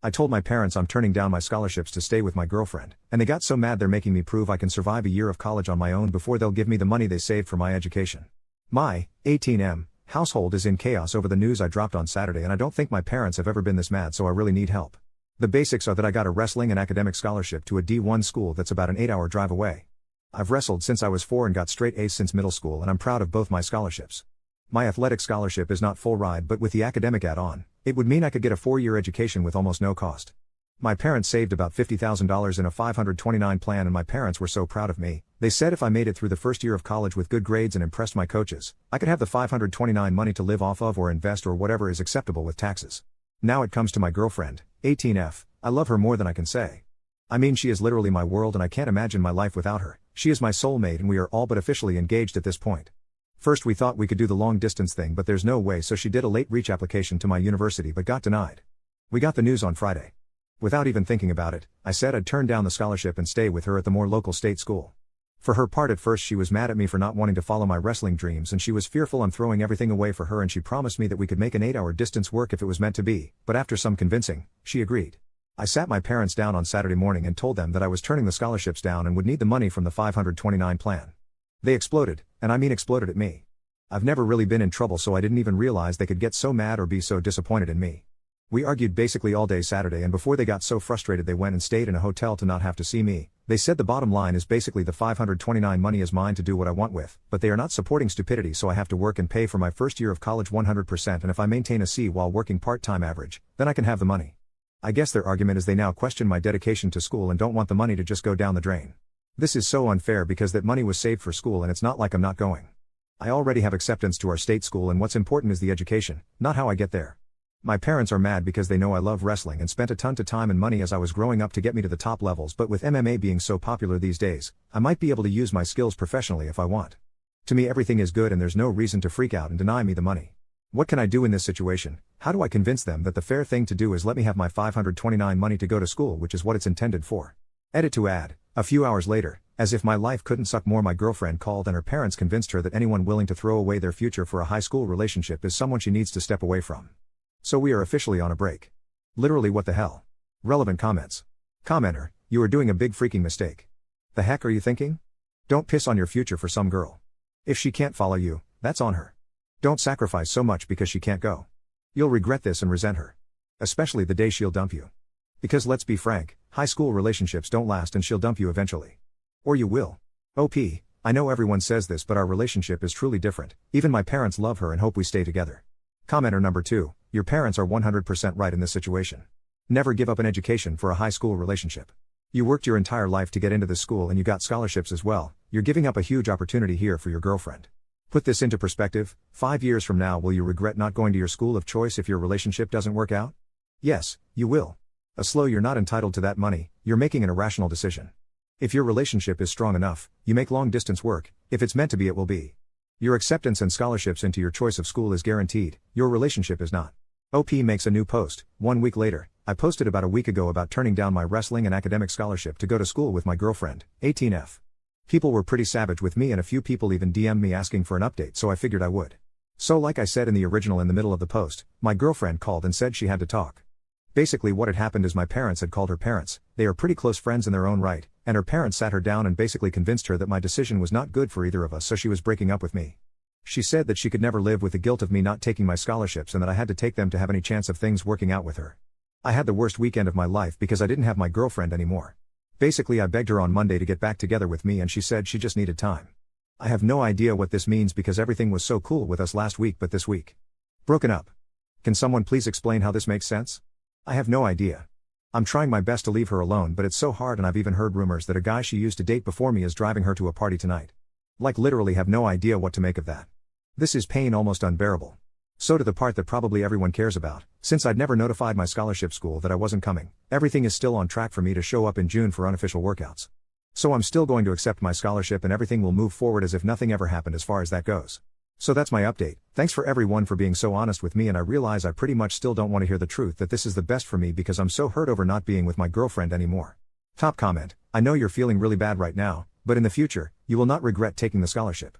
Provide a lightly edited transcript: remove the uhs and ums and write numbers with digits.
I told my parents I'm turning down my scholarships to stay with my girlfriend, and they got so mad they're making me prove I can survive a year of college on my own before they'll give me the money they saved for my education. My 18M household is in chaos over the news I dropped on Saturday, and I don't think my parents have ever been this mad, so I really need help. The basics are that I got a wrestling and academic scholarship to a D1 school that's about an 8-hour drive away. I've wrestled since I was 4 and got straight A's since middle school, and I'm proud of both my scholarships. My athletic scholarship is not full ride, but with the academic add-on, it would mean I could get a 4-year education with almost no cost. My parents saved about $50,000 in a 529 plan, and my parents were so proud of me. They said if I made it through the first year of college with good grades and impressed my coaches, I could have the 529 money to live off of or invest or whatever is acceptable with taxes. Now it comes to my girlfriend, 18F. I love her more than I can say. I mean, she is literally my world, and I can't imagine my life without her. She is my soulmate, and we are all but officially engaged at this point. First we thought we could do the long distance thing, but there's no way, so she did a late reach application to my university but got denied. We got the news on Friday. Without even thinking about it, I said I'd turn down the scholarship and stay with her at the more local state school. For her part, at first she was mad at me for not wanting to follow my wrestling dreams, and she was fearful I'm throwing everything away for her, and she promised me that we could make an 8-hour distance work if it was meant to be, but after some convincing, she agreed. I sat my parents down on Saturday morning and told them that I was turning the scholarships down and would need the money from the 529 plan. They exploded, and I mean exploded at me. I've never really been in trouble, so I didn't even realize they could get so mad or be so disappointed in me. We argued basically all day Saturday, and before they got so frustrated they went and stayed in a hotel to not have to see me. They said the bottom line is basically the 529 money is mine to do what I want with, but they are not supporting stupidity, so I have to work and pay for my first year of college 100%, and if I maintain a C while working part-time average, then I can have the money. I guess their argument is they now question my dedication to school and don't want the money to just go down the drain. This is so unfair because that money was saved for school, and it's not like I'm not going. I already have acceptance to our state school, and what's important is the education, not how I get there. My parents are mad because they know I love wrestling and spent a ton of time and money as I was growing up to get me to the top levels, but with MMA being so popular these days, I might be able to use my skills professionally if I want. To me everything is good and there's no reason to freak out and deny me the money. What can I do in this situation? How do I convince them that the fair thing to do is let me have my 529 money to go to school, which is what it's intended for? Edit to add, a few hours later, as if my life couldn't suck more, my girlfriend called and her parents convinced her that anyone willing to throw away their future for a high school relationship is someone she needs to step away from. So we are officially on a break. Literally, what the hell? Relevant comments. Commenter, you are doing a big freaking mistake. The heck are you thinking? Don't piss on your future for some girl. If she can't follow you, that's on her. Don't sacrifice so much because she can't go. You'll regret this and resent her. Especially the day she'll dump you. Because let's be frank, high school relationships don't last and she'll dump you eventually. Or you will. OP, I know everyone says this, but our relationship is truly different. Even my parents love her and hope we stay together. Commenter number 2, your parents are 100% right in this situation. Never give up an education for a high school relationship. You worked your entire life to get into this school and you got scholarships as well. You're giving up a huge opportunity here for your girlfriend. Put this into perspective, 5 years from now will you regret not going to your school of choice if your relationship doesn't work out? Yes, you will. You're not entitled to that money, you're making an irrational decision. If your relationship is strong enough, you make long distance work. If it's meant to be, it will be. Your acceptance and scholarships into your choice of school is guaranteed, your relationship is not. OP makes a new post. 1 week later, I posted about a week ago about turning down my wrestling and academic scholarship to go to school with my girlfriend, 18F. People were pretty savage with me and a few people even DM'd me asking for an update, so I figured I would. So like I said in the original in the middle of the post, my girlfriend called and said she had to talk. Basically what had happened is my parents had called her parents, they are pretty close friends in their own right, and her parents sat her down and basically convinced her that my decision was not good for either of us, so she was breaking up with me. She said that she could never live with the guilt of me not taking my scholarships and that I had to take them to have any chance of things working out with her. I had the worst weekend of my life because I didn't have my girlfriend anymore. Basically I begged her on Monday to get back together with me and she said she just needed time. I have no idea what this means because everything was so cool with us last week, but this week. Broken up. Can someone please explain how this makes sense? I have no idea. I'm trying my best to leave her alone, but it's so hard, and I've even heard rumors that a guy she used to date before me is driving her to a party tonight. Like literally have no idea what to make of that. This is pain almost unbearable. So to the part that probably everyone cares about, since I'd never notified my scholarship school that I wasn't coming, everything is still on track for me to show up in June for unofficial workouts. So I'm still going to accept my scholarship and everything will move forward as if nothing ever happened as far as that goes. So that's my update. Thanks for everyone for being so honest with me, and I realize I pretty much still don't want to hear the truth that this is the best for me because I'm so hurt over not being with my girlfriend anymore. Top comment, I know you're feeling really bad right now, but in the future, you will not regret taking the scholarship.